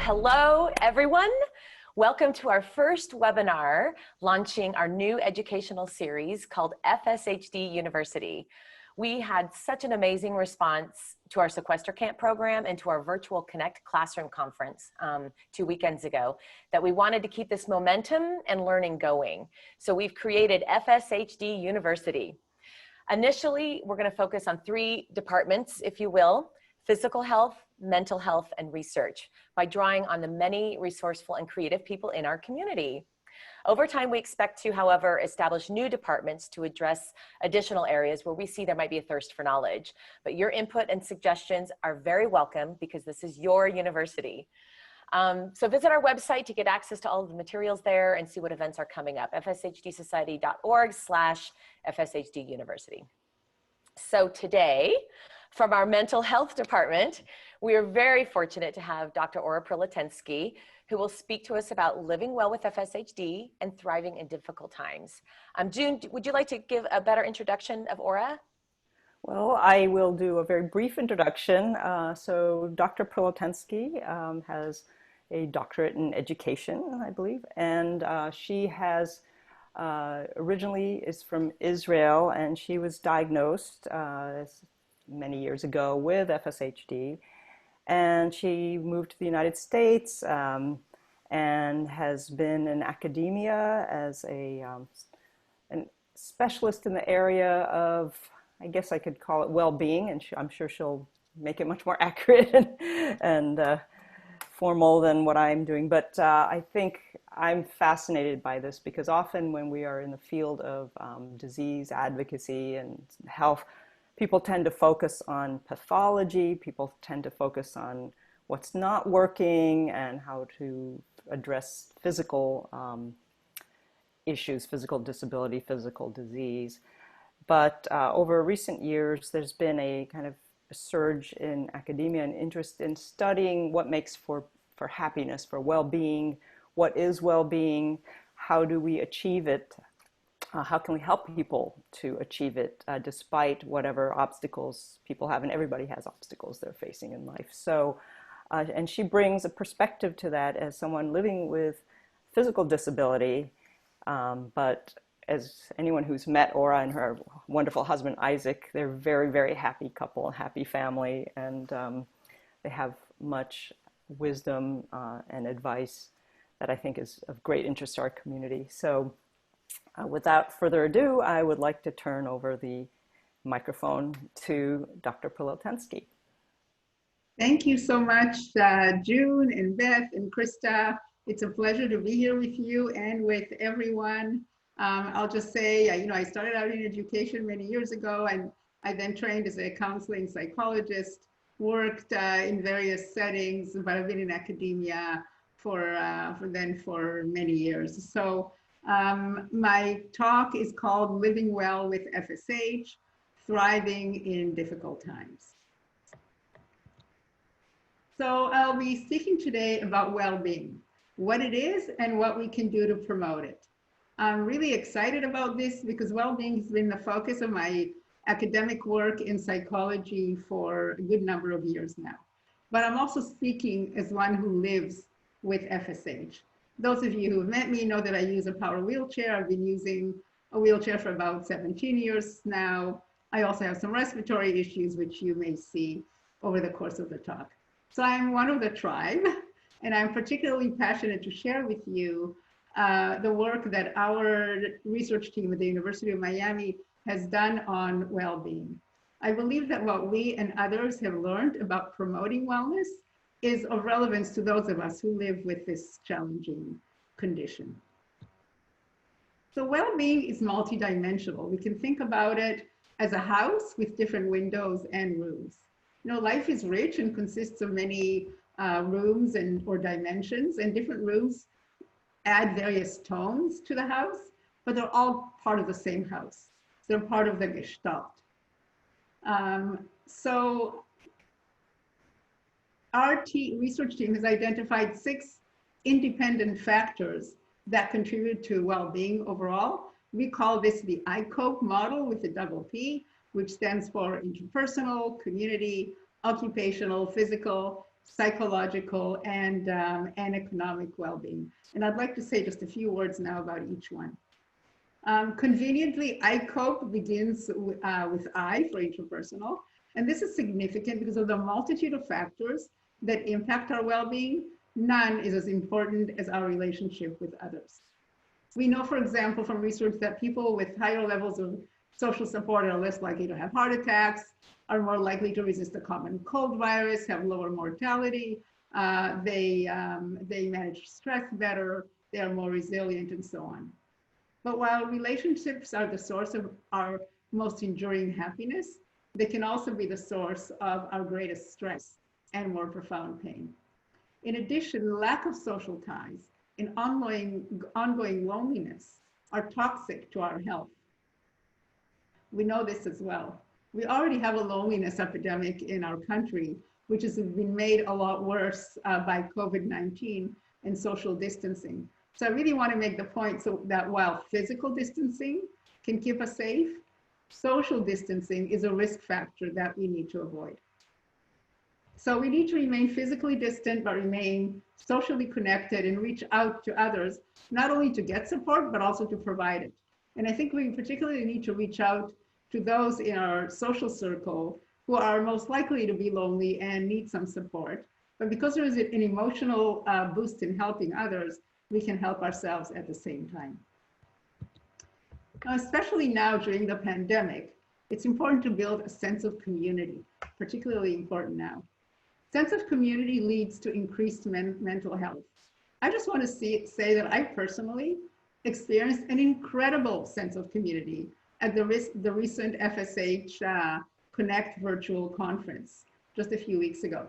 Hello, everyone. Welcome to our first webinar launching our new educational series called FSHD University. We had such an amazing response to our Sequester Camp program and to our virtual Connect Classroom conference 2 weekends ago that we wanted to keep this momentum and learning going. So we've created FSHD University. Initially, we're going to focus on 3 departments, if you will: physical health, mental health, and research, by drawing on the many resourceful and creative people in our community. Over time, we expect to, however, establish new departments to address additional areas where we see there might be a thirst for knowledge. But your input and suggestions are very welcome because this is your university. So visit our website to get access to all of the materials there and see what events are coming up, fshdsociety.org/FSHD University. So today, from our mental health department, we are very fortunate to have Dr. Ora Prilleltensky, who will speak to us about living well with FSHD and thriving in difficult times. June, would you like to give a better introduction of Ora? Well, I will do a very brief introduction. So Dr. Prilleltensky has a doctorate in education, I believe, and she has originally is from Israel, and she was diagnosed many years ago with FSHD, and she moved to the United States and has been in academia as a specialist in the area of, I guess I could call it well-being, and I'm sure she'll make it much more accurate and formal than what I'm doing. But I think I'm fascinated by this because often when we are in the field of disease advocacy and health, people tend to focus on pathology, people tend to focus on what's not working and how to address physical issues, physical disability, physical disease. But over recent years, there's been a kind of a surge in academia and interest in studying what makes for happiness, for well-being, what is well-being, how do we achieve it, how can we help people to achieve it despite whatever obstacles people have, and everybody has obstacles they're facing in life. So, and she brings a perspective to that as someone living with physical disability, but as anyone who's met Ora and her wonderful husband Isaac, they're a very, very happy couple, happy family, and they have much wisdom and advice that I think is of great interest to our community. So without further ado, I would like to turn over the microphone to Dr. Prilleltensky. Thank you so much, June and Beth and Krista. It's a pleasure to be here with you and with everyone. I'll just say, I started out in education many years ago, and I then trained as a counseling psychologist, worked in various settings, but I've been in academia for many years. So my talk is called Living Well with FSH, Thriving in Difficult Times. So I'll be speaking today about well-being, what it is and what we can do to promote it. I'm really excited about this because well-being has been the focus of my academic work in psychology for a good number of years now. But I'm also speaking as one who lives with FSH. Those of you who have met me know that I use a power wheelchair. I've been using a wheelchair for about 17 years now. I also have some respiratory issues, which you may see over the course of the talk. So I'm one of the tribe, and I'm particularly passionate to share with you the work that our research team at the University of Miami has done on well-being. I believe that what we and others have learned about promoting wellness is of relevance to those of us who live with this challenging condition. So well-being is multidimensional. We can think about it as a house with different windows and rooms. Life is rich and consists of many rooms or dimensions, and different rooms add various tones to the house, but they're all part of the same house. They're part of the gestalt. So our research team has identified 6 independent factors that contribute to well-being overall. We call this the ICOPE model with a double P, which stands for interpersonal, community, occupational, physical, psychological, and economic well-being. And I'd like to say just a few words now about each one. Conveniently, I cope begins with I for interpersonal. And this is significant because of the multitude of factors that impact our well-being. None is as important as our relationship with others. We know, for example, from research that people with higher levels of social support are less likely to have heart attacks, are more likely to resist the common cold virus, have lower mortality, they manage stress better, they are more resilient, and so on. But while relationships are the source of our most enduring happiness, they can also be the source of our greatest stress and more profound pain. In addition, lack of social ties and ongoing loneliness are toxic to our health. We know this as well. We already have a loneliness epidemic in our country, which has been made a lot worse by COVID-19 and social distancing. So I really want to make the point that while physical distancing can keep us safe, social distancing is a risk factor that we need to avoid. So we need to remain physically distant, but remain socially connected and reach out to others, not only to get support, but also to provide it. And I think we particularly need to reach out to those in our social circle who are most likely to be lonely and need some support. But because there is an emotional boost in helping others, we can help ourselves at the same time. Now, especially now during the pandemic, it's important to build a sense of community, particularly important now. Sense of community leads to increased mental health. I just want to say that I personally experienced an incredible sense of community at the recent FSH Connect virtual conference just a few weeks ago.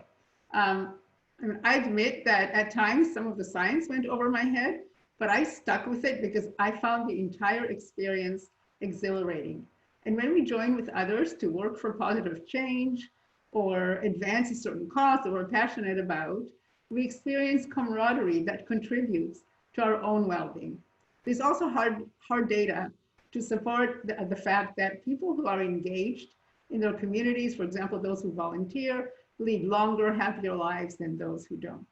I admit that at times some of the science went over my head, but I stuck with it because I found the entire experience exhilarating. And when we join with others to work for positive change or advance a certain cause that we're passionate about, we experience camaraderie that contributes to our own well-being. There's also hard data to support the fact that people who are engaged in their communities, for example, those who volunteer, lead longer, happier lives than those who don't.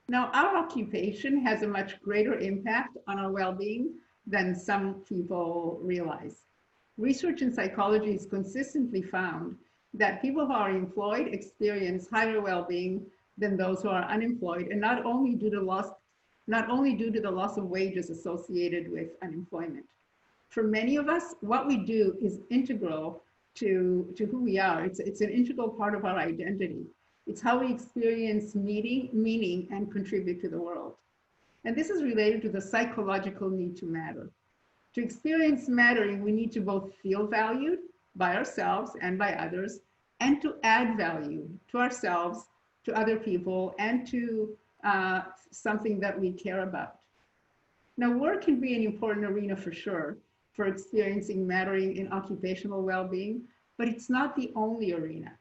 Now, our occupation has a much greater impact on our well-being than some people realize. Research in psychology has consistently found that people who are employed experience higher well-being than those who are unemployed, and not only due to the loss of wages associated with unemployment. For many of us, what we do is integral to who we are. It's an integral part of our identity. It's how we experience meaning, and contribute to the world. And this is related to the psychological need to matter. To experience mattering, we need to both feel valued by ourselves and by others, and to add value to ourselves, to other people, and to something that we care about. Now, work can be an important arena for sure for experiencing mattering in occupational well-being, but it's not the only arena.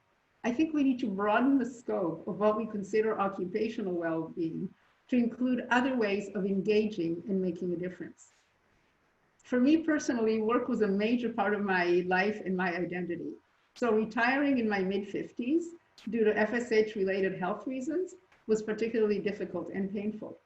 I think we need to broaden the scope of what we consider occupational well-being to include other ways of engaging and making a difference. For me personally, work was a major part of my life and my identity. So retiring in my mid-50s due to FSH-related health reasons was particularly difficult and painful.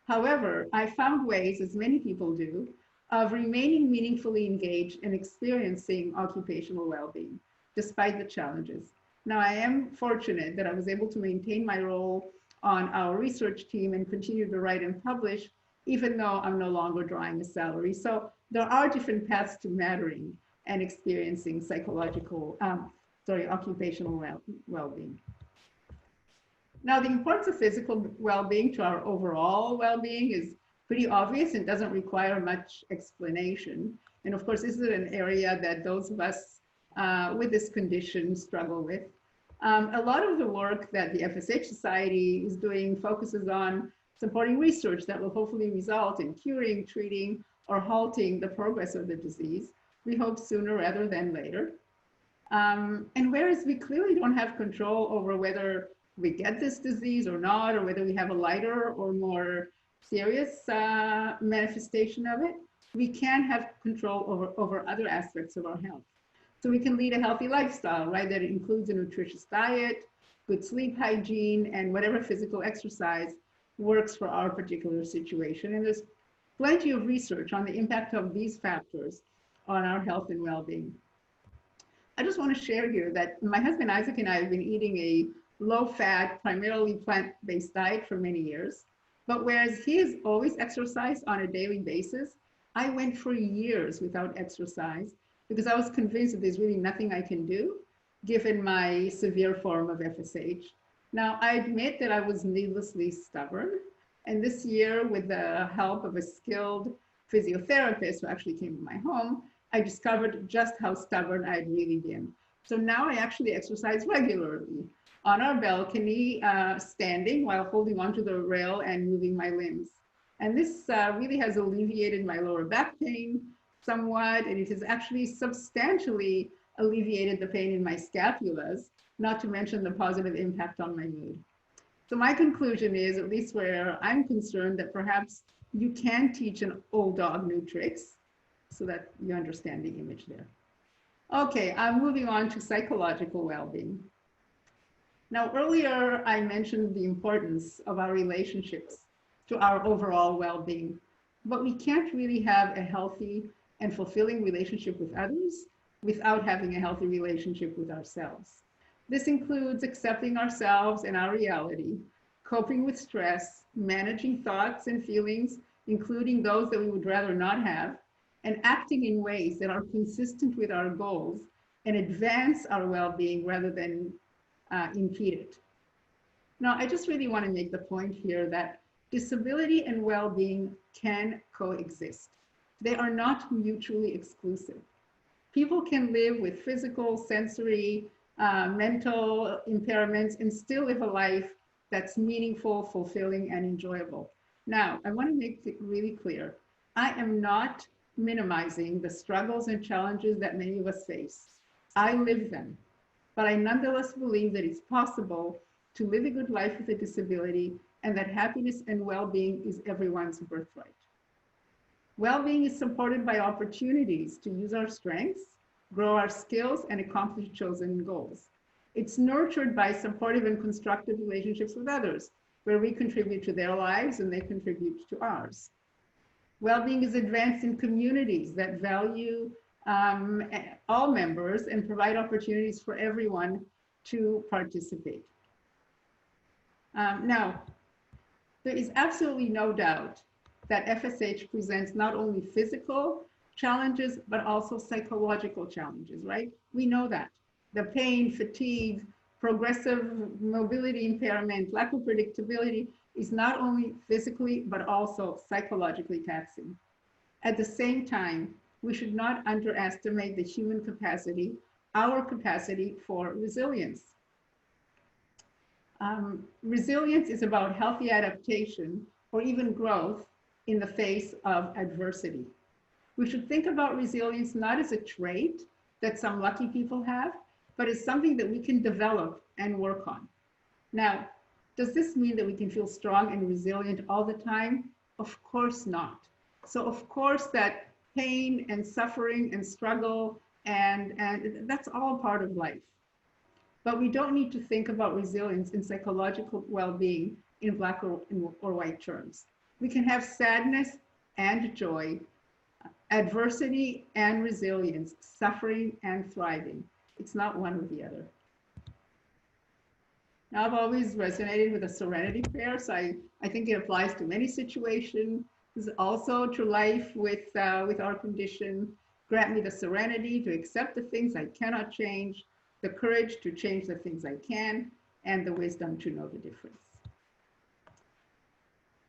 However, I found ways, as many people do, of remaining meaningfully engaged and experiencing occupational well-being, despite the challenges. Now, I am fortunate that I was able to maintain my role on our research team and continue to write and publish, even though I'm no longer drawing a salary. So there are different paths to mattering and experiencing occupational well-being. Now, the importance of physical well-being to our overall well-being is pretty obvious and doesn't require much explanation. And of course, this is an area that those of us with this condition struggle with. A lot of the work that the FSH Society is doing focuses on supporting research that will hopefully result in curing, treating, or halting the progress of the disease. We hope sooner rather than later. And whereas we clearly don't have control over whether we get this disease or not, or whether we have a lighter or more serious manifestation of it, we can have control over other aspects of our health. So we can lead a healthy lifestyle, right? That includes a nutritious diet, good sleep hygiene, and whatever physical exercise works for our particular situation. And there's plenty of research on the impact of these factors on our health and well-being. I just want to share here that my husband Isaac and I have been eating a low-fat, primarily plant-based diet for many years. But whereas he has always exercised on a daily basis, I went for years without exercise because I was convinced that there's really nothing I can do given my severe form of FSH. Now, I admit that I was needlessly stubborn. And this year, with the help of a skilled physiotherapist who actually came to my home, I discovered just how stubborn I'd really been. So now I actually exercise regularly on our balcony, standing while holding onto the rail and moving my limbs. And this really has alleviated my lower back pain somewhat, and it has actually substantially alleviated the pain in my scapulas, not to mention the positive impact on my mood. So my conclusion is, at least where I'm concerned, that perhaps you can teach an old dog new tricks, so that you understand the image there. Okay, I'm moving on to psychological well-being. Now, earlier I mentioned the importance of our relationships to our overall well-being, but we can't really have a healthy and fulfilling relationship with others without having a healthy relationship with ourselves. This includes accepting ourselves and our reality, coping with stress, managing thoughts and feelings, including those that we would rather not have, and acting in ways that are consistent with our goals and advance our well-being rather than impede it. Now, I just really want to make the point here that disability and well-being can coexist. They are not mutually exclusive. People can live with physical, sensory, mental impairments and still live a life that's meaningful, fulfilling, and enjoyable. Now, I want to make it really clear. I am not minimizing the struggles and challenges that many of us face. I live them, but I nonetheless believe that it's possible to live a good life with a disability and that happiness and well-being is everyone's birthright. Well-being is supported by opportunities to use our strengths, grow our skills, and accomplish chosen goals. It's nurtured by supportive and constructive relationships with others, where we contribute to their lives and they contribute to ours. Well-being is advanced in communities that value all members and provide opportunities for everyone to participate. Now, there is absolutely no doubt that FSH presents not only physical challenges, but also psychological challenges, right? We know that. The pain, fatigue, progressive mobility impairment, lack of predictability is not only physically, but also psychologically taxing. At the same time, we should not underestimate the human capacity, our capacity for resilience. Resilience is about healthy adaptation or even growth in the face of adversity. We should think about resilience not as a trait that some lucky people have, but as something that we can develop and work on. Now, does this mean that we can feel strong and resilient all the time? Of course not. So of course that pain and suffering and struggle and that's all part of life. But we don't need to think about resilience in psychological well-being in black or white terms. We can have sadness and joy, adversity and resilience, suffering and thriving. It's not one or the other. Now, I've always resonated with the Serenity prayer, so I think it applies to many situations, also to life with our condition. Grant me the serenity to accept the things I cannot change, the courage to change the things I can, and the wisdom to know the difference.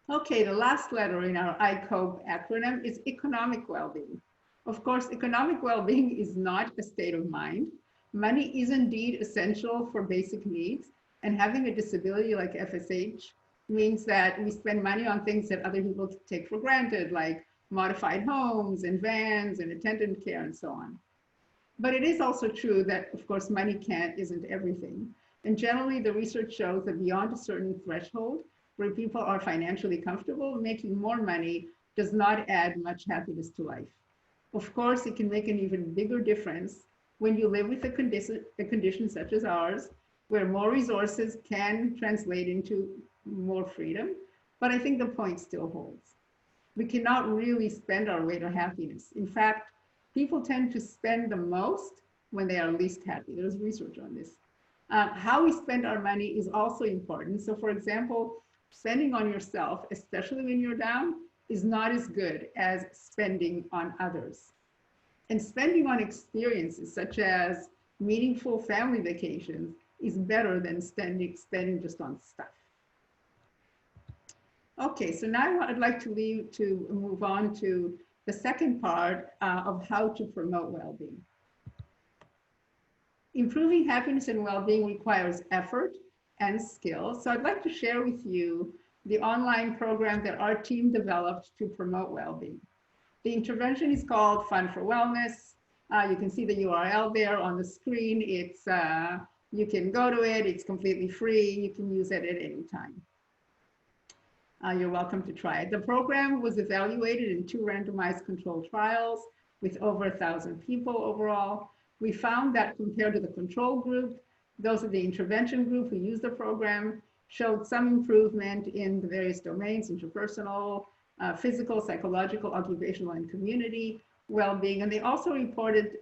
Okay, the last letter in our ICOPE acronym is economic well-being. Of course, economic well-being is not a state of mind. Money is indeed essential for basic needs, and having a disability like FSH means that we spend money on things that other people take for granted, like modified homes and vans and attendant care and so on. But it is also true that, of course, money isn't everything. And generally, the research shows that beyond a certain threshold, where people are financially comfortable, making more money does not add much happiness to life. Of course, it can make an even bigger difference when you live with a condition such as ours, where more resources can translate into more freedom. But I think the point still holds. We cannot really spend our way to happiness. In fact, people tend to spend the most when they are least happy. There's research on this. How we spend our money is also important. So for example, spending on yourself, especially when you're down, is not as good as spending on others. And spending on experiences such as meaningful family vacations is better than spending just on stuff. Okay, so now I'd like to move on to the second part of how to promote well-being. Improving happiness and well-being requires effort and skill. So I'd like to share with you the online program that our team developed to promote well-being. The intervention is called Fun for Wellness. You can see the URL there on the screen. It's you can go to it. It's completely free. You can use it at any time. You're welcome to try it. The program was evaluated in 2 randomized controlled trials with over 1,000 people overall. We found that compared to the control group, those of the intervention group who used the program showed some improvement in the various domains: interpersonal, physical, psychological, occupational, and community well-being. And they also reported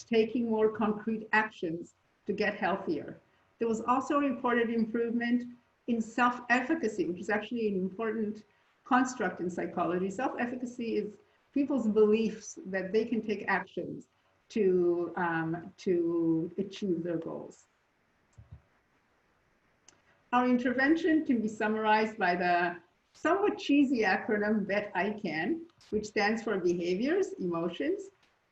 taking more concrete actions to get healthier. There was also reported improvement in self-efficacy, which is actually an important construct in psychology. Self-efficacy is people's beliefs that they can take actions to achieve their goals. Our intervention can be summarized by the somewhat cheesy acronym Bet I Can, which stands for behaviors, emotions,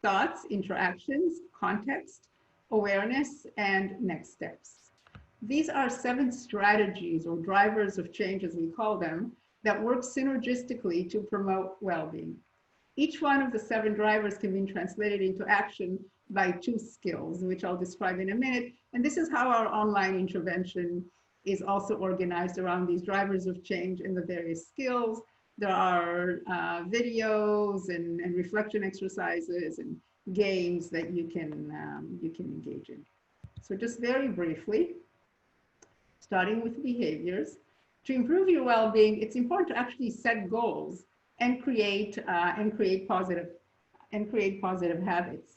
thoughts, interactions, context, awareness, and next steps. These are 7 strategies or drivers of change, as we call them, that work synergistically to promote well-being. Each one of the 7 drivers can be translated into action by 2 skills, which I'll describe in a minute. And this is how our online intervention is also organized around these drivers of change and the various skills. There are videos and reflection exercises and games that you can engage in. So just very briefly, starting with behaviors, to improve your well-being, it's important to actually set goals and create positive habits.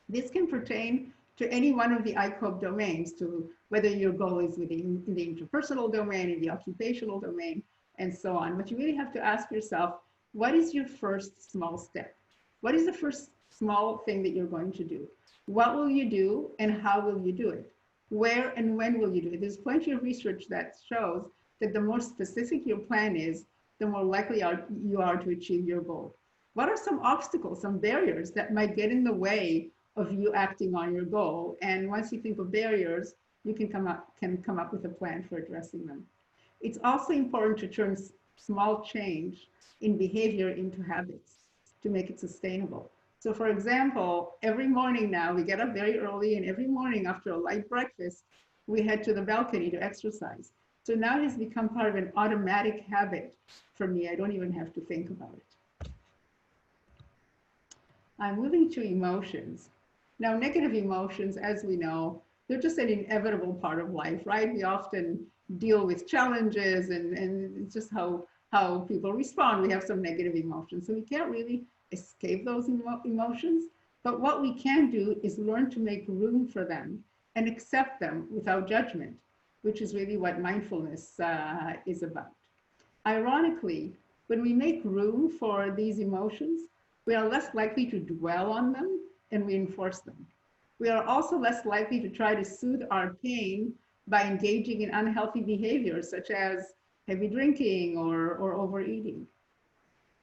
This can pertain to any one of the ICOPE domains, to whether your goal is within the interpersonal domain, in the occupational domain, and so on. But you really have to ask yourself, what is your first small step? What is the first small thing that you're going to do? What will you do and how will you do it? Where and when will you do it? There's plenty of research that shows that the more specific your plan is, the more likely you are to achieve your goal. What are some obstacles, some barriers that might get in the way of you acting on your goal? And once you think of barriers, you can come up with a plan for addressing them. It's also important to turn small change in behavior into habits to make it sustainable. So for example, every morning now we get up very early, and every morning after a light breakfast, we head to the balcony to exercise. So now it has become part of an automatic habit for me. I don't even have to think about it. I'm moving to emotions. Now, negative emotions, as we know, they're just an inevitable part of life, right? We often deal with challenges and it's just how people respond. We have some negative emotions. So we can't really escape those emotions. But what we can do is learn to make room for them and accept them without judgment, which is really what mindfulness is about. Ironically, when we make room for these emotions, we are less likely to dwell on them and reinforce them. We are also less likely to try to soothe our pain by engaging in unhealthy behaviors such as heavy drinking or overeating.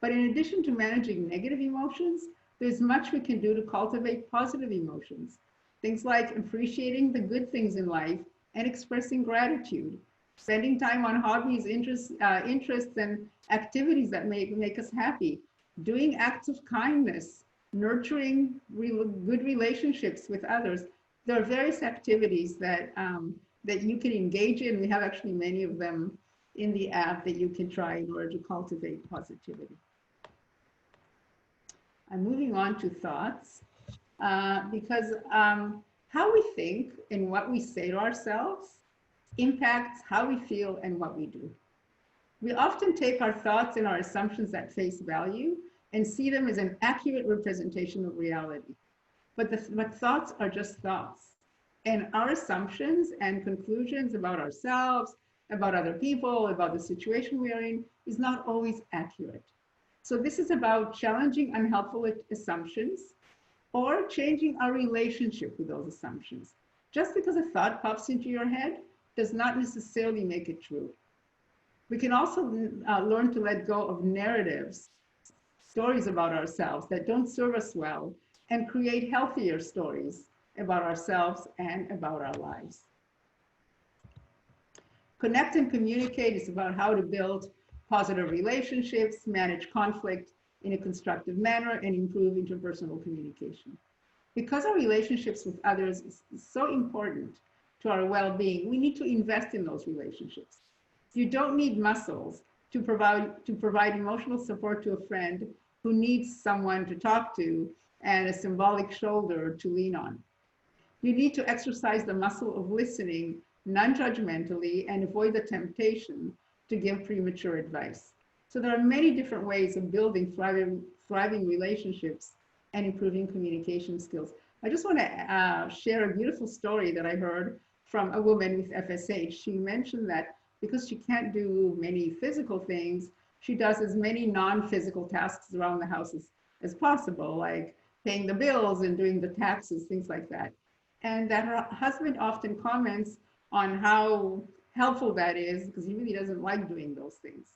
But in addition to managing negative emotions, there's much we can do to cultivate positive emotions. Things like appreciating the good things in life and expressing gratitude, spending time on hobbies, interests, and activities that make us happy, doing acts of kindness, nurturing good relationships with others. There are various activities that you can engage in. We have actually many of them in the app that you can try in order to cultivate positivity. I'm moving on to thoughts. because how we think and what we say to ourselves impacts how we feel and what we do. We often take our thoughts and our assumptions at face value and see them as an accurate representation of reality. But thoughts are just thoughts. And our assumptions and conclusions about ourselves, about other people, about the situation we are in, is not always accurate. So this is about challenging unhelpful assumptions or changing our relationship with those assumptions. Just because a thought pops into your head does not necessarily make it true. We can also learn to let go of narratives, stories about ourselves that don't serve us well, and create healthier stories about ourselves and about our lives. Connect and communicate is about how to build positive relationships, manage conflict in a constructive manner, and improve interpersonal communication. Because our relationships with others is so important to our well-being, we need to invest in those relationships. You don't need muscles to provide emotional support to a friend who needs someone to talk to and a symbolic shoulder to lean on. You need to exercise the muscle of listening non-judgmentally and avoid the temptation to give premature advice. So there are many different ways of building thriving relationships and improving communication skills. I just want to share a beautiful story that I heard from a woman with FSH. She mentioned that because she can't do many physical things, she does as many non-physical tasks around the house as possible, like paying the bills and doing the taxes, things like that. And that her husband often comments on how helpful that is because he really doesn't like doing those things.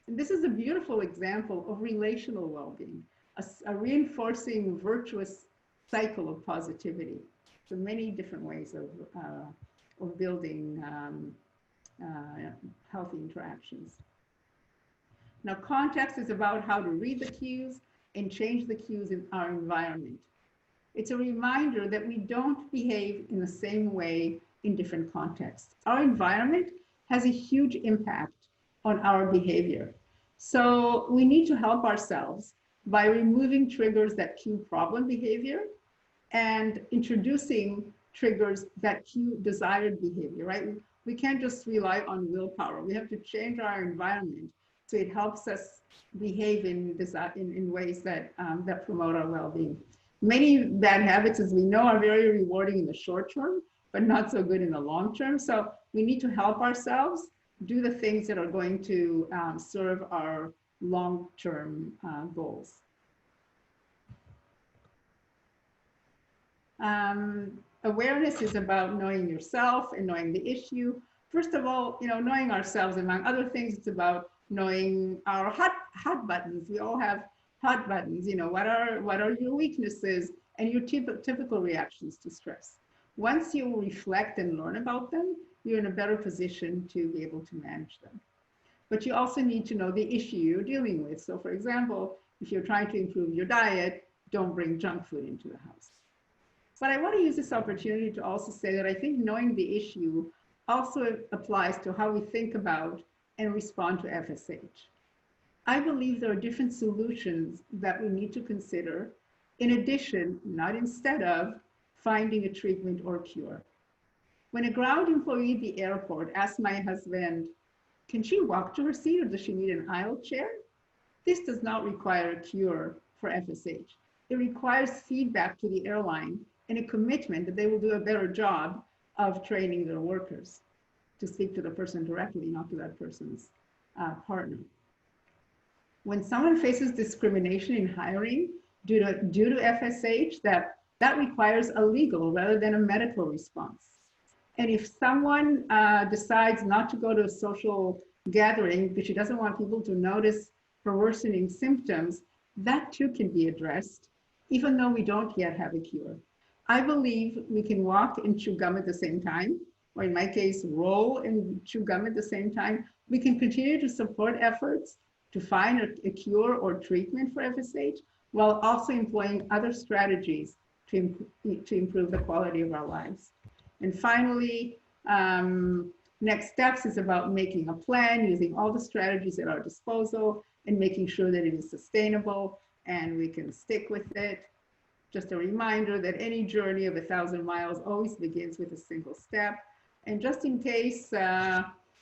And this is a beautiful example of relational well-being, a reinforcing virtuous cycle of positivity. So many different ways of building healthy interactions. Now, context is about how to read the cues and change the cues in our environment. It's a reminder that we don't behave in the same way in different contexts. Our environment has a huge impact on our behavior. So we need to help ourselves by removing triggers that cue problem behavior and introducing triggers that cue desired behavior, right? We can't just rely on willpower. We have to change our environment so it helps us behave in ways that, that promote our well-being. Many bad habits, as we know, are very rewarding in the short term, but not so good in the long term. So we need to help ourselves do the things that are going to serve our long-term goals. Awareness is about knowing yourself and knowing the issue. First of all, knowing ourselves, among other things, it's about knowing our hot buttons. We all have hot buttons. What are your weaknesses and your typical reactions to stress? Once you reflect and learn about them, you're in a better position to be able to manage them. But you also need to know the issue you're dealing with. So for example, if you're trying to improve your diet, don't bring junk food into the house. But I want to use this opportunity to also say that I think knowing the issue also applies to how we think about and respond to FSH. I believe there are different solutions that we need to consider, in addition, not instead of, finding a treatment or cure. When a ground employee at the airport asked my husband, can she walk to her seat or does she need an aisle chair? This does not require a cure for FSH. It requires feedback to the airline and a commitment that they will do a better job of training their workers to speak to the person directly, not to that person's partner. When someone faces discrimination in hiring due to FSH, that requires a legal rather than a medical response. And if someone decides not to go to a social gathering because she doesn't want people to notice her worsening symptoms, that too can be addressed, even though we don't yet have a cure. I believe we can walk and chew gum at the same time, or in my case, roll and chew gum at the same time. We can continue to support efforts to find a cure or treatment for FSH, while also employing other strategies to improve the quality of our lives. And finally, next steps is about making a plan, using all the strategies at our disposal, and making sure that it is sustainable and we can stick with it. just a reminder that any journey of 1,000 miles always begins with a single step. And just in case,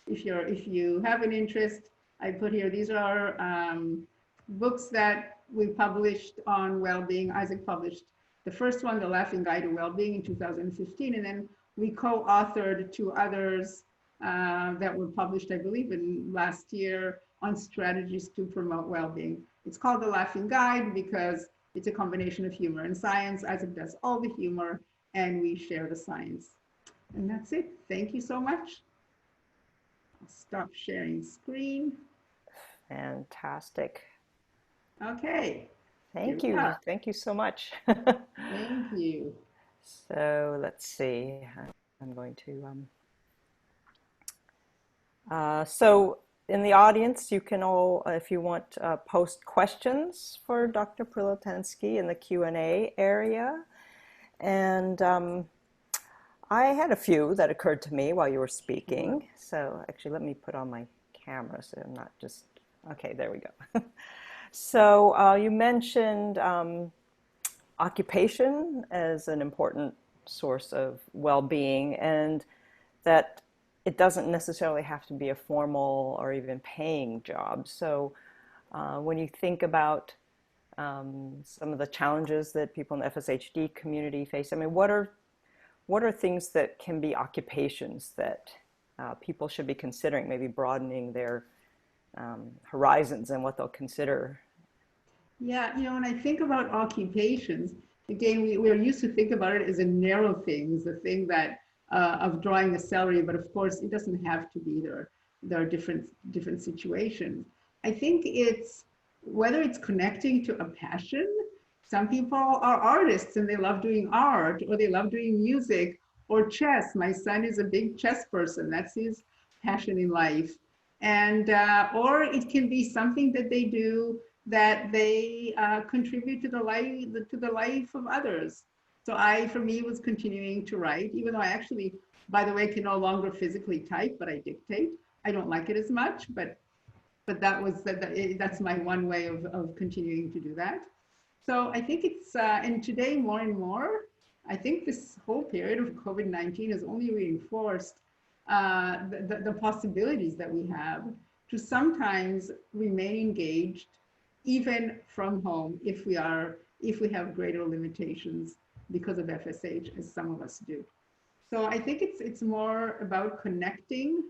if you have an interest, I put here, these are books that we published on well-being. Isaac published the first one, The Laughing Guide to Wellbeing, in 2015, and then we co-authored 2 others that were published, I believe, in last year on strategies to promote well-being. It's called The Laughing Guide because it's a combination of humor and science. Isaac does all the humor, and we share the science. And that's it. Thank you so much. I'll stop sharing screen. Fantastic. Okay. Thank you. Thank you so much. Thank you. So let's see. I'm going to. So in the audience, you can all, if you want, post questions for Dr. Prilleltensky in the Q&A area. And I had a few that occurred to me while you were speaking. So actually, let me put on my camera so I'm not just, okay, there we go. So you mentioned occupation as an important source of well-being, and that it doesn't necessarily have to be a formal or even paying job. So when you think about some of the challenges that people in the FSHD community face, I mean, what are things that can be occupations that people should be considering, maybe broadening their horizons and what they'll consider? Yeah, when I think about occupations, again, we're used to think about it as a narrow thing, as a thing that of drawing a salary, but of course it doesn't have to be. There are different situations. I think it's whether it's connecting to a passion. Some people are artists and they love doing art, or they love doing music or chess. My son is a big chess person. That's his passion in life. And or it can be something that they do that they contribute to the life of others. So for me, was continuing to write, even though I actually, by the way, can no longer physically type, but I dictate. I don't like it as much, but that's my one way of continuing to do that. So I think it's, and today more and more, I think this whole period of COVID-19 has only reinforced the possibilities that we have to sometimes remain engaged, even from home, if we have greater limitations because of FSH, as some of us do. So I think it's more about connecting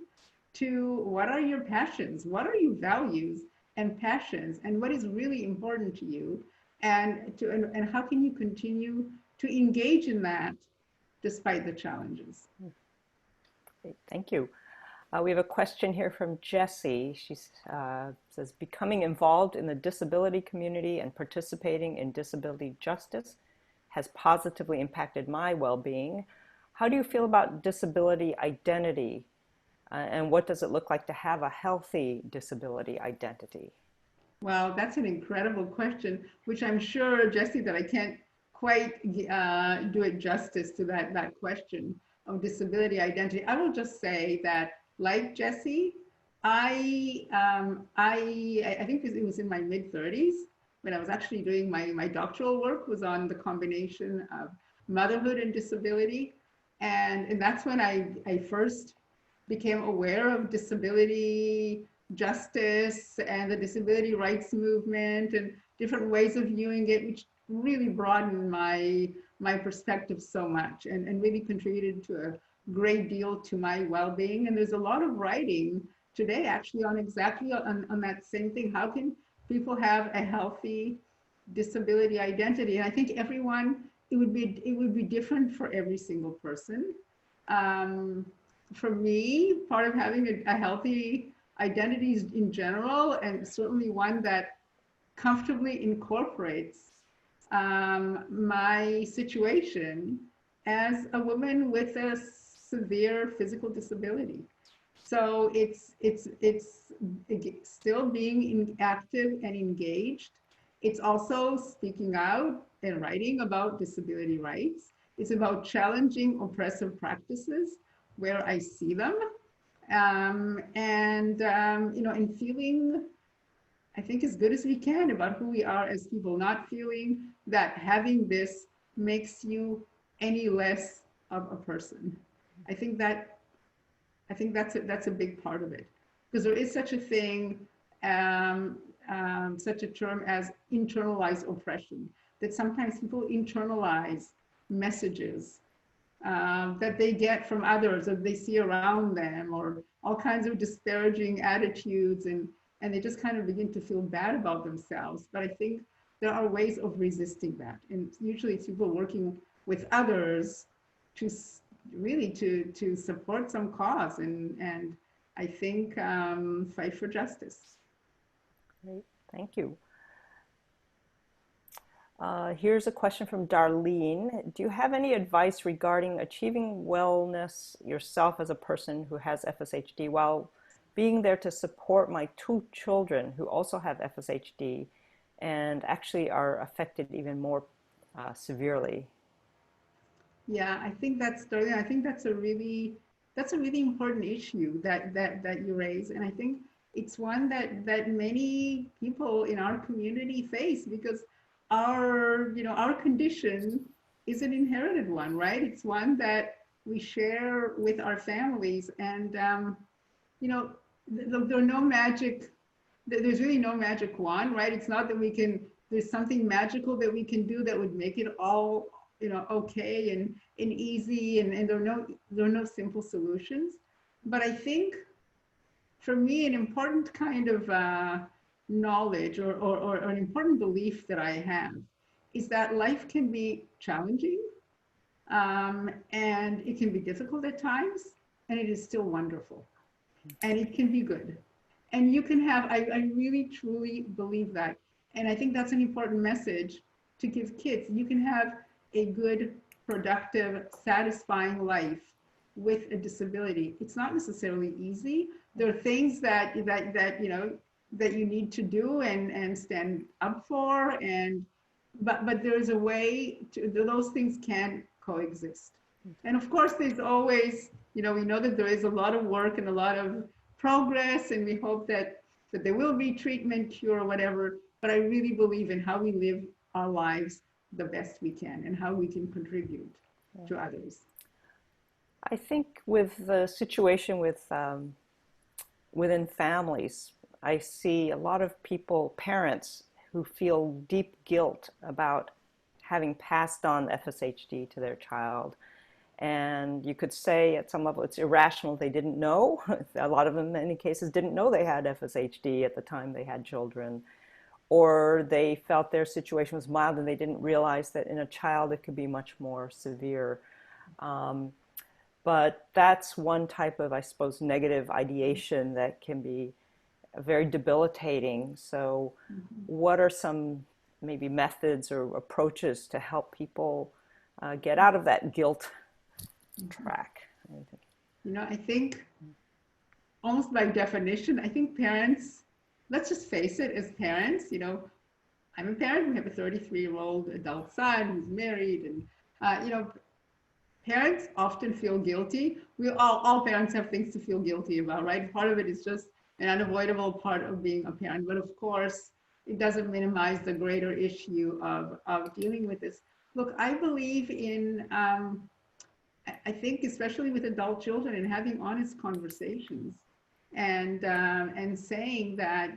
to what are your passions, what are your values and passions, and what is really important to you, and how can you continue to engage in that despite the challenges. Great, thank you. We have a question here from Jessie. She says, becoming involved in the disability community and participating in disability justice has positively impacted my well-being. How do you feel about disability identity? And what does it look like to have a healthy disability identity? Well, that's an incredible question, which I'm sure, Jessie, that I can't quite do it justice to that question of disability identity. I will just say that, like Jessie, I think it was in my mid-30s when I was actually doing my doctoral work, was on the combination of motherhood and disability. And that's when I first became aware of disability justice and the disability rights movement and different ways of viewing it, which really broadened my perspective so much and really contributed to a great deal to my well-being. And there's a lot of writing today actually on exactly on that same thing. How can people have a healthy disability identity? And I think it would be different for every single person. For me, part of having a healthy identity is in general, and certainly one that comfortably incorporates my situation as a woman with a severe physical disability. So it's still being active and engaged. It's also speaking out and writing about disability rights. It's about challenging oppressive practices where I see them, and feeling, I think, as good as we can about who we are as people, not feeling that having this makes you any less of a person. I think that's a big part of it, because there is such a thing, such a term as internalized oppression, that sometimes people internalize messages that they get from others, or they see around them, or all kinds of disparaging attitudes, and they just kind of begin to feel bad about themselves. But I think there are ways of resisting that, and usually it's people working with others to really to support some cause, and I think fight for justice. Great, thank you. Here's a question from Darlene. Do you have any advice regarding achieving wellness yourself as a person who has FSHD while being there to support my 2 children who also have FSHD and actually are affected even more severely? Yeah, I think that's Darlene. I think that's a really important issue that you raise, and I think it's one that many people in our community face, because our condition is an inherited one, right? It's one that we share with our families, and there are no magic. There's really no magic wand, right? It's not that there's something magical that we can do that would make it all okay and easy, and there are no simple solutions. But I think for me, an important kind of knowledge or an important belief that I have is that life can be challenging, and it can be difficult at times, and it is still wonderful, and it can be good, and you can have, I really truly believe that, and I think that's an important message to give kids. You can have a good, productive, satisfying life with a disability. It's not necessarily easy. There are things that you need to do and stand up for, but there's a way to, those things can coexist. And of course, there's always, we know that there is a lot of work and a lot of progress, and we hope that there will be treatment, cure, or whatever. But I really believe in how we live our lives the best we can and how we can contribute to others. I think with the situation with within families, I see a lot of people, parents, who feel deep guilt about having passed on FSHD to their child. And you could say at some level it's irrational. They didn't know. A lot of them, in many cases, didn't know they had FSHD at the time they had children. Or they felt their situation was mild and they didn't realize that in a child it could be much more severe. But that's one type of, I suppose, negative ideation that can be very debilitating. So what are some maybe methods or approaches to help people get out of that guilt track? I think almost by definition, I think parents, let's just face it, as parents, I'm a parent. We have a 33-year-old adult son who's married, and parents often feel guilty. We all parents have things to feel guilty about, right? Part of it is just an unavoidable part of being a parent, but of course, it doesn't minimize the greater issue of dealing with this. Look, I believe in, I think especially with adult children, and having honest conversations, and saying that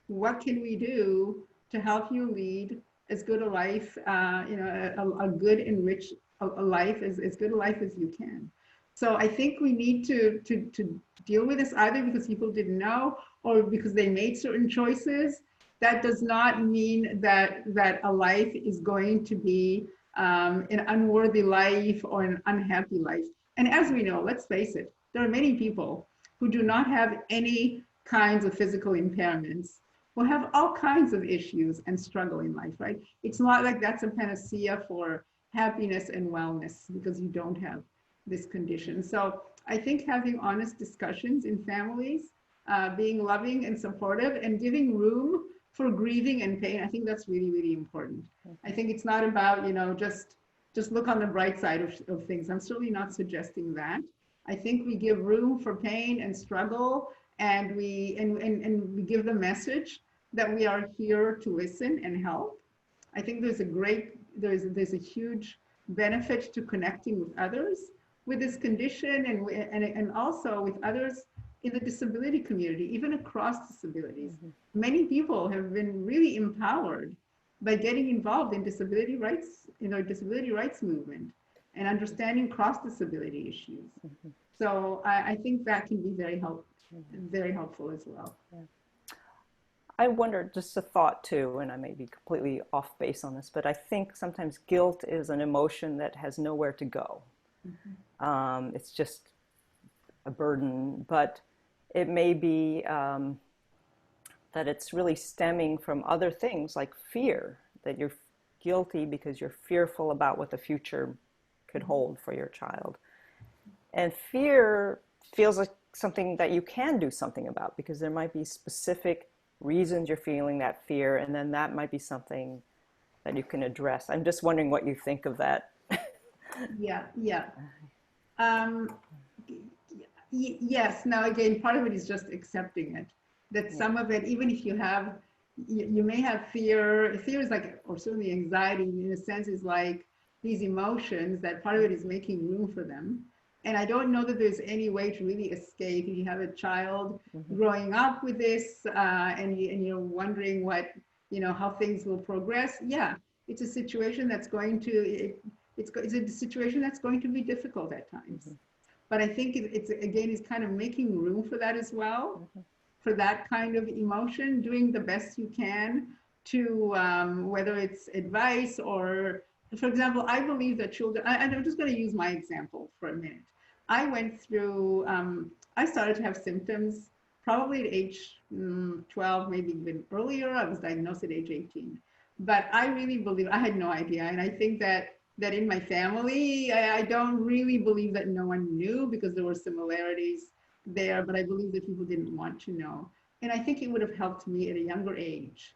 what can we do to help you lead as good a life, a good enriched life, as good a life as you can. So I think we need to deal with this either because people didn't know or because they made certain choices. That does not mean that a life is going to be an unworthy life or an unhappy life. And as we know, let's face it, there are many people who do not have any kinds of physical impairments, who have all kinds of issues and struggle in life, right? It's not like that's a panacea for happiness and wellness because you don't have this condition. So I think having honest discussions in families, being loving and supportive, and giving room for grieving and pain, I think that's really, really important. I think it's not about, just look on the bright side of things. I'm certainly not suggesting that. I think we give room for pain and struggle, and we give the message that we are here to listen and help, I think there's a huge benefit to connecting with others with this condition, and also with others in the disability community, even across disabilities. Many people have been really empowered by getting involved in disability rights, in our disability rights movement, and understanding cross-disability issues. So I think that can be very helpful as well. I wonder, just a thought too, and I may be completely off base on this, but I think sometimes guilt is an emotion that has nowhere to go. It's just a burden, but it may be that it's really stemming from other things like fear, that you're guilty because you're fearful about what the future could hold for your child. And fear feels like something that you can do something about, because there might be specific reasons you're feeling that fear, and then that might be something that you can address. I'm just wondering what you think of that. Yeah. Yes. Now, again, part of it is just accepting it. That some of it, even if you may have fear. Fear is like, or certainly anxiety, in a sense, is like these emotions. That part of it is making room for them. And I don't know that there's any way to really escape. If you have a child growing up with this, and you're wondering how things will progress. Yeah, it's a situation that's going to be difficult at times. But I think it's kind of making room for that as well, for that kind of emotion, doing the best you can to, whether it's advice or, for example, I believe that children, I'm just going to use my example for a minute. I went through, I started to have symptoms probably at age 12, maybe even earlier. I was diagnosed at age 18. But I really believe, I had no idea. And I think that in my family, I don't really believe that no one knew, because there were similarities there, but I believe that people didn't want to know. And I think it would have helped me at a younger age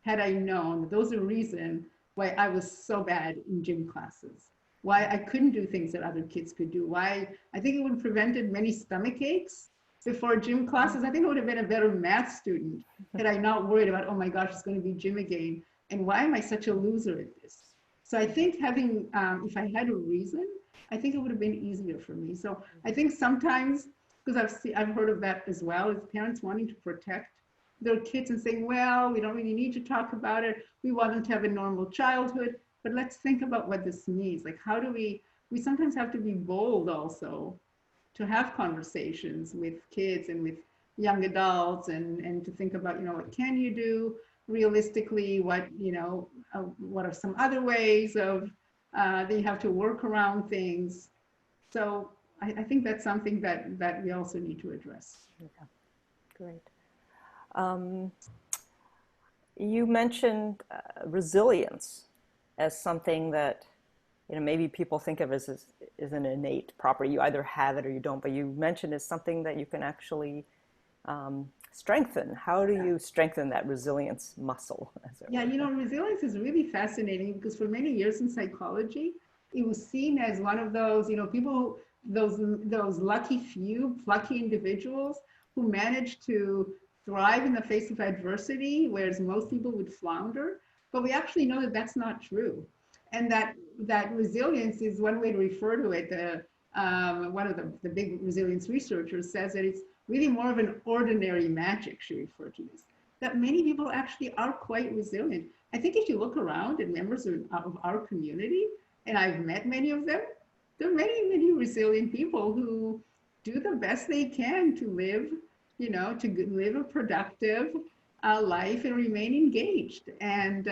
had I known that those are the reason why I was so bad in gym classes, why I couldn't do things that other kids could do, why I think it would have prevented many stomach aches before gym classes. I think I would have been a better math student had I not worried about, oh my gosh, it's going to be gym again. And why am I such a loser at this? So I think having, if I had a reason, I think it would have been easier for me. So I think sometimes, because I've heard of that as well, as parents wanting to protect their kids and saying, well, we don't really need to talk about it. We want them to have a normal childhood, but let's think about what this means. Like, how do we sometimes have to be bold also to have conversations with kids and with young adults, and to think about, what can you do realistically, what are some other ways of that you have to work around things. So I think that's something that we also need to address. Yeah, great. You mentioned resilience as something that maybe people think of as an innate property. You either have it or you don't, but you mentioned it's something that you can actually strengthen. How do you strengthen that resilience muscle? Yeah, resilience is really fascinating, because for many years in psychology, it was seen as one of those, people, those lucky few, plucky individuals who managed to thrive in the face of adversity, whereas most people would flounder. But we actually know that that's not true. And that resilience is one way to refer to it. One of the big resilience researchers says that it's really more of an ordinary magic, she referred to this, that many people actually are quite resilient. I think if you look around at members of our community, and I've met many of them, there are many, many resilient people who do the best they can to live, to live a productive life and remain engaged. And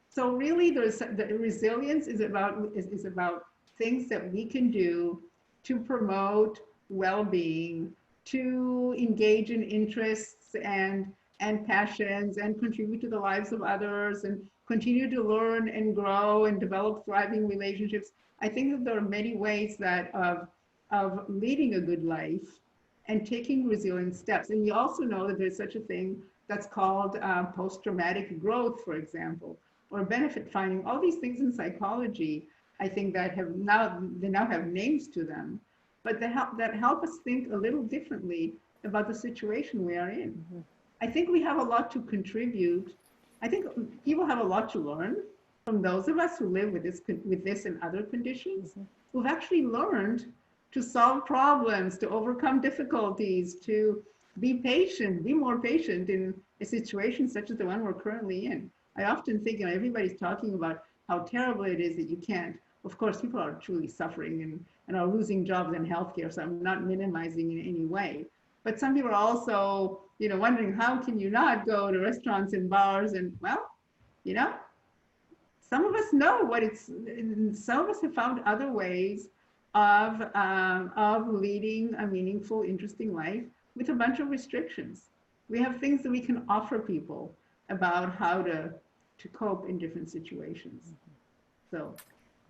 so really the resilience is about things that we can do to promote well-being, to engage in interests and passions, and contribute to the lives of others, and continue to learn and grow and develop thriving relationships. I think that there are many ways that of leading a good life and taking resilient steps. And we also know that there's such a thing that's called post-traumatic growth, for example, or benefit finding. All these things in psychology, I think that they now have names to them, but that help us think a little differently about the situation we are in. I think we have a lot to contribute I think people have a lot to learn from those of us who live with this and other conditions, who've actually learned to solve problems, to overcome difficulties, to be patient, be more patient in a situation such as the one we're currently in. I often think, everybody's talking about how terrible it is that you can't. Of course, people are truly suffering and are losing jobs in healthcare, so I'm not minimizing in any way. But some people are also, wondering, how can you not go to restaurants and bars? And well, some of us know what it's, some of us have found other ways of leading a meaningful, interesting life with a bunch of restrictions. We have things that we can offer people about how to cope in different situations. So.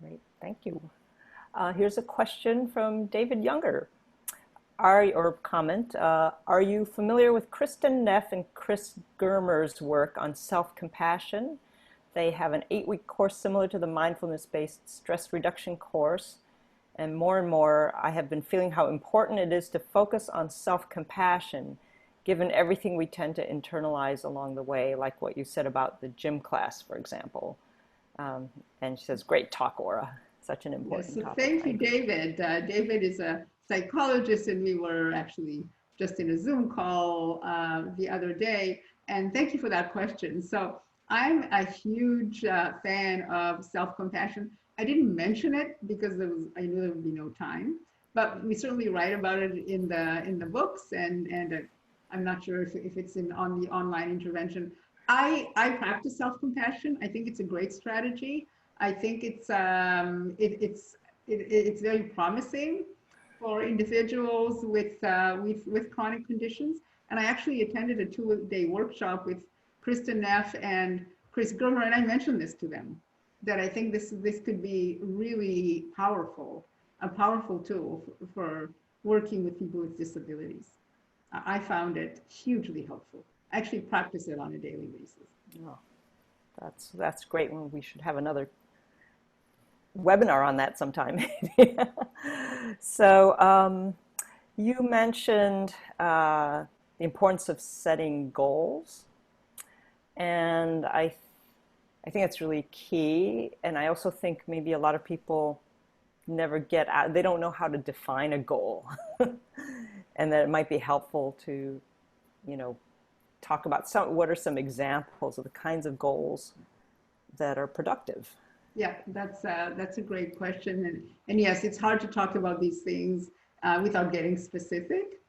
Great, thank you. Here's a question from David Younger. Or comment, are you familiar with Kristen Neff and Chris Germer's work on self-compassion? They have an 8-week course similar to the mindfulness-based stress reduction course. And more, I have been feeling how important it is to focus on self-compassion, given everything we tend to internalize along the way, like what you said about the gym class, for example. And she says, great talk, Ora. Such an important topic. Thank you, David. David is a psychologist, and we were actually just in a Zoom call the other day. And thank you for that question. So I'm a huge fan of self-compassion. I didn't mention it because I knew there would be no time, but we certainly write about it in the books, and I'm not sure if it's on the online intervention. I practice self-compassion. I think it's a great strategy. I think it's very promising for individuals with chronic conditions. And I actually attended a 2-day workshop with Kristen Neff and Chris Germer, and I mentioned this to them, that I think this could be really powerful, a powerful tool for working with people with disabilities. I found it hugely helpful. I actually practice it on a daily basis. Oh, that's great. We should have another webinar on that sometime. So you mentioned the importance of setting goals, and I think that's really key. And I also think maybe a lot of people never get out, they don't know how to define a goal. And that it might be helpful to, talk about what are some examples of the kinds of goals that are productive. Yeah, that's a great question. And yes, it's hard to talk about these things without getting specific.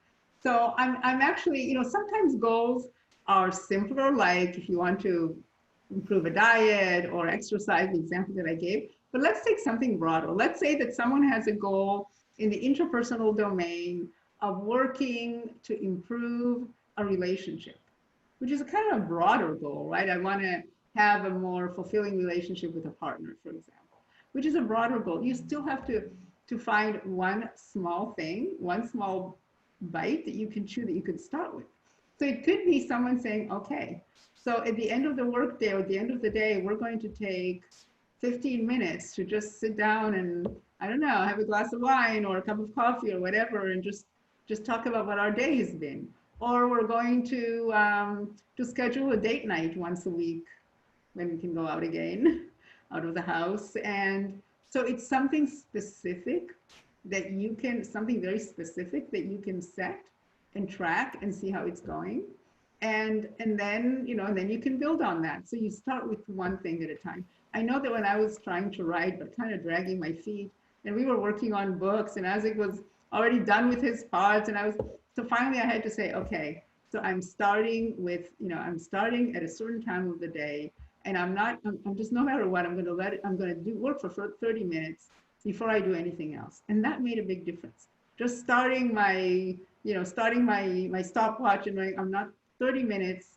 So I'm actually, sometimes goals are simpler, like if you want to improve a diet or exercise, the example that I gave. But let's take something broader. Let's say that someone has a goal in the interpersonal domain of working to improve a relationship, which is a kind of a broader goal, right? I want to have a more fulfilling relationship with a partner, for example, which is a broader goal. You still have to find one small thing, one small bite that you can chew, that you could start with. So it could be someone saying, okay, so at the end of the workday or at the end of the day, we're going to take 15 minutes to just sit down and, I don't know, have a glass of wine or a cup of coffee or whatever, and just talk about what our day has been. Or we're going to schedule a date night once a week when we can go out again, out of the house. And so it's something specific that you can, something very specific that you can set and track and see how it's going. And then, and then you can build on that. So you start with one thing at a time. I know that when I was trying to write, but kind of dragging my feet, and we were working on books, and Isaac was already done with his parts, and so finally I had to say, okay, so I'm starting with, I'm starting at a certain time of the day, and I'm just, no matter what, I'm going to work for 30 minutes before I do anything else. And that made a big difference. Just starting my stopwatch, and I'm not 30 minutes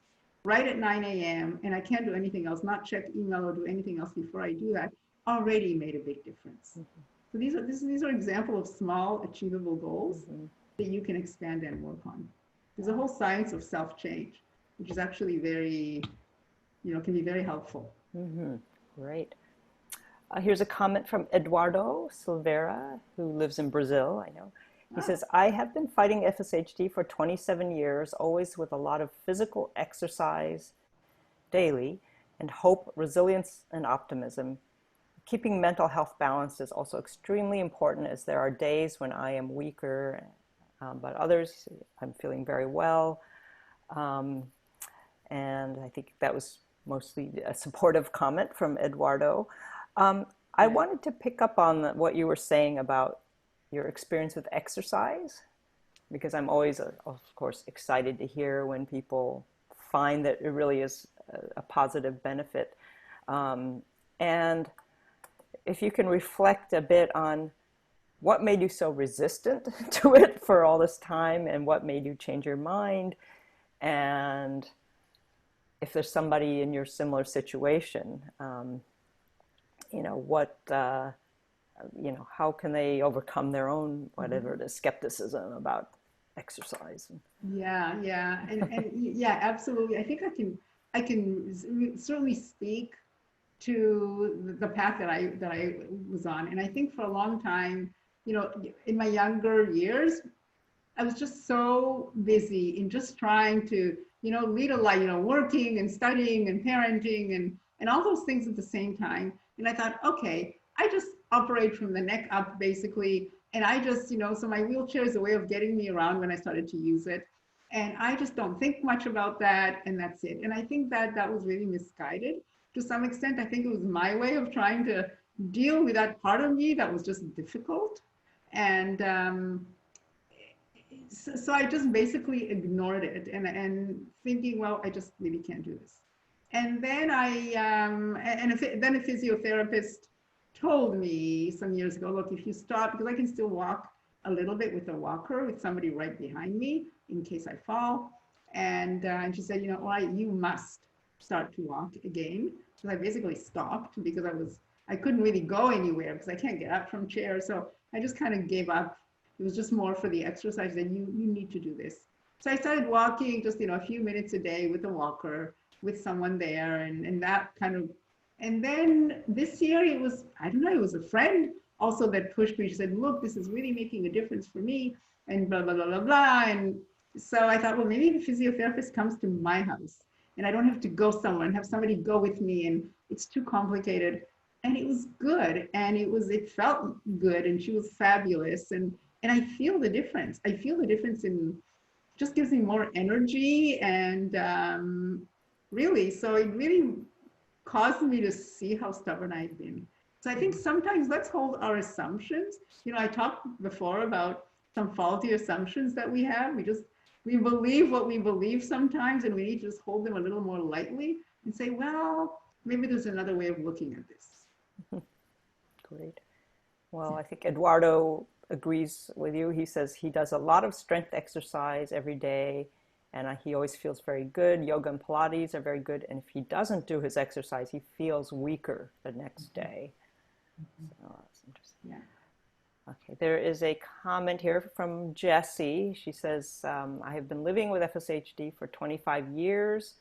right at 9 a.m. and I can't do anything else, not check email or do anything else before I do that, already made a big difference. Mm-hmm. So these are examples of small achievable goals mm-hmm. that you can expand and work on. There's a whole science of self-change, which is actually very, can be very helpful. Mm-hmm. Great. Here's a comment from Eduardo Silveira, who lives in Brazil, I know. He says, I have been fighting FSHD for 27 years, always with a lot of physical exercise daily. and hope, resilience, and optimism. Keeping mental health balanced is also extremely important, as there are days when I am weaker, but others I'm feeling very well. And I think that was mostly a supportive comment from Eduardo. I wanted to pick up on what you were saying about your experience with exercise, because I'm always, of course, excited to hear when people find that it really is a positive benefit. And if you can reflect a bit on what made you so resistant to it for all this time, and what made you change your mind, and if there's somebody in your similar situation, how can they overcome their own, whatever, the skepticism about exercise? Yeah, yeah, and yeah, absolutely. I think I can certainly speak to the path that I was on, and I think for a long time, in my younger years, I was just so busy in just trying to, lead a life, working and studying and parenting and all those things at the same time. And I thought, okay, I just operate from the neck up basically. And I just, so my wheelchair is a way of getting me around when I started to use it. And I just don't think much about that, and that's it. And I think that was really misguided to some extent. I think it was my way of trying to deal with that part of me that was just difficult. And so I just basically ignored it and thinking, well, I just really can't do this. And then then a physiotherapist told me some years ago, look, if you stop, because I can still walk a little bit with a walker with somebody right behind me in case I fall. And she said, Ora, you must start to walk again. So I basically stopped because I couldn't really go anywhere because I can't get up from chairs. So I just kind of gave up. It was just more for the exercise that you need to do this. So I started walking just, a few minutes a day with a walker, with someone there, and that kind of, and then this year it was, I don't know, it was a friend also that pushed me. She said, look, this is really making a difference for me, and blah, blah, blah, blah, blah. And so I thought, well, maybe the physiotherapist comes to my house and I don't have to go somewhere and have somebody go with me, and it's too complicated. And it was good, and it felt good, and she was fabulous. And I feel the difference. I feel the difference in just gives me more energy, and really, so it really caused me to see how stubborn I've been. So I think sometimes let's hold our assumptions. I talked before about some faulty assumptions that we have. We believe what we believe sometimes, and we need to just hold them a little more lightly and say, well, maybe there's another way of looking at this. Great. Well, I think Eduardo agrees with you. He says he does a lot of strength exercise every day, and he always feels very good. Yoga and Pilates are very good. And if he doesn't do his exercise, he feels weaker the next day. So that's interesting. Yeah. Okay, there is a comment here from Jessie. She says, I have been living with FSHD for 25 years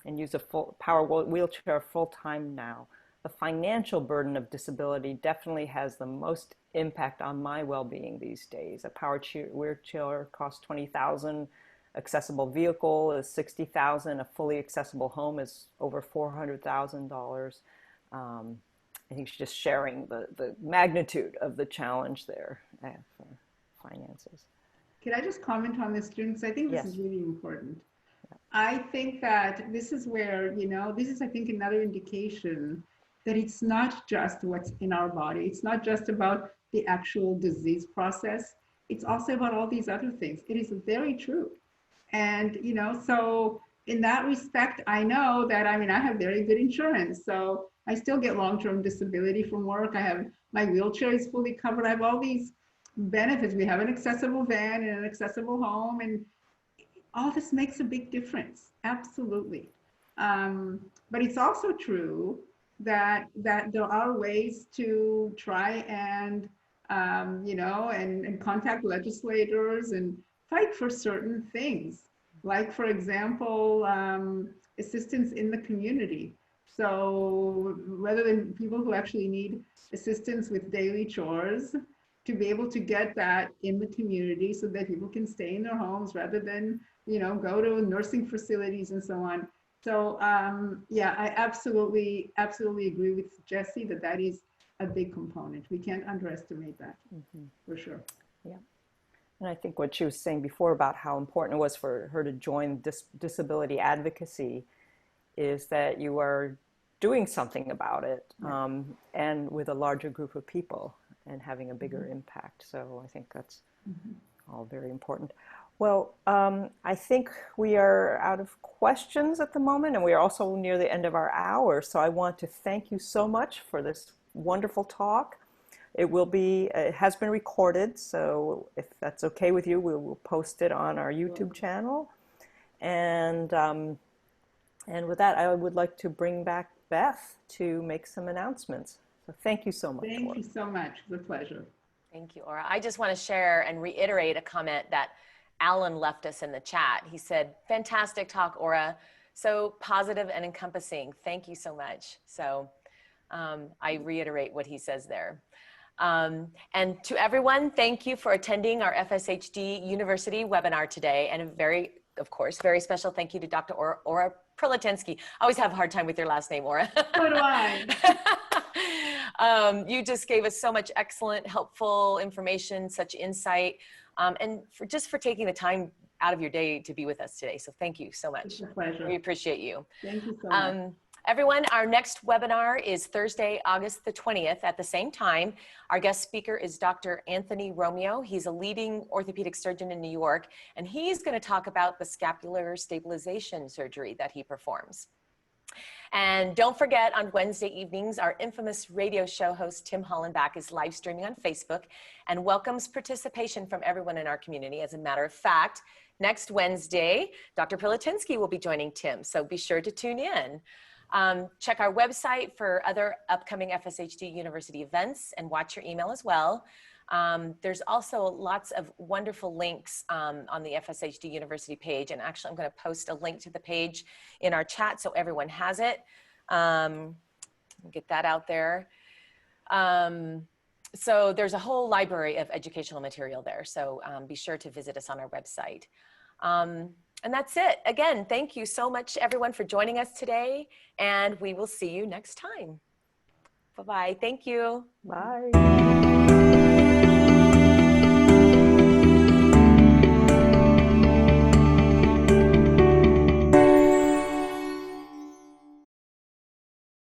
and use a full power wheelchair full-time now. The financial burden of disability definitely has the most impact on my well-being these days. A power wheelchair costs $20,000, accessible vehicle is $60,000, a fully accessible home is over $400,000. I think she's just sharing the magnitude of the challenge there for finances. Can I just comment on this, June? Because I think this is really important. I think that this is where, this is, I think, another indication that it's not just what's in our body. It's not just about the actual disease process. It's also about all these other things. It is very true. And, so in that respect, I know that, I have very good insurance. So I still get long-term disability from work. My wheelchair is fully covered. I have all these benefits. We have an accessible van and an accessible home, and all this makes a big difference. Absolutely. But it's also true that there are ways to try and, and contact legislators and fight for certain things. Like, for example, assistance in the community. So rather than people who actually need assistance with daily chores, to be able to get that in the community so that people can stay in their homes rather than, go to nursing facilities and so on. So yeah, I absolutely agree with Jessie that that is a big component. We can't underestimate that, for sure. Yeah. And I think what she was saying before about how important it was for her to join disability advocacy is that you are doing something about it, and with a larger group of people and having a bigger impact. So I think that's all very important. Well, I think we are out of questions at the moment, and we are also near the end of our hour. So I want to thank you so much for this wonderful talk. It has been recorded, so if that's okay with you, we will post it on our YouTube channel. And with that, I would like to bring back Beth to make some announcements. So thank you so much. Thank you so much. It's a pleasure. Thank you, Ora. I just want to share and reiterate a comment that Alan left us in the chat. He said, fantastic talk, Ora. So positive and encompassing. Thank you so much. So I reiterate what he says there. And to everyone, thank you for attending our FSHD University webinar today. And of course, very special thank you to Dr. Ora Prilleltensky. I always have a hard time with your last name, Ora. So do I. You just gave us so much excellent, helpful information, such insight, and for taking the time out of your day to be with us today. So thank you so much. It's a pleasure. We appreciate you. Thank you so much. Everyone, our next webinar is Thursday, August the 20th at the same time. Our guest speaker is Dr. Anthony Romeo. He's a leading orthopedic surgeon in New York, and he's going to talk about the scapular stabilization surgery that he performs. And don't forget, on Wednesday evenings, our infamous radio show host, Tim Hollenbach, is live streaming on Facebook and welcomes participation from everyone in our community. As a matter of fact, next Wednesday, Dr. Prilleltensky will be joining Tim, so be sure to tune in. Check our website for other upcoming FSHD University events and watch your email as well. There's also lots of wonderful links on the FSHD University page. And actually, I'm going to post a link to the page in our chat so everyone has it. Get that out there. So there's a whole library of educational material there. So be sure to visit us on our website. And that's it. Again, thank you so much, everyone, for joining us today. And we will see you next time. Bye-bye. Thank you. Bye.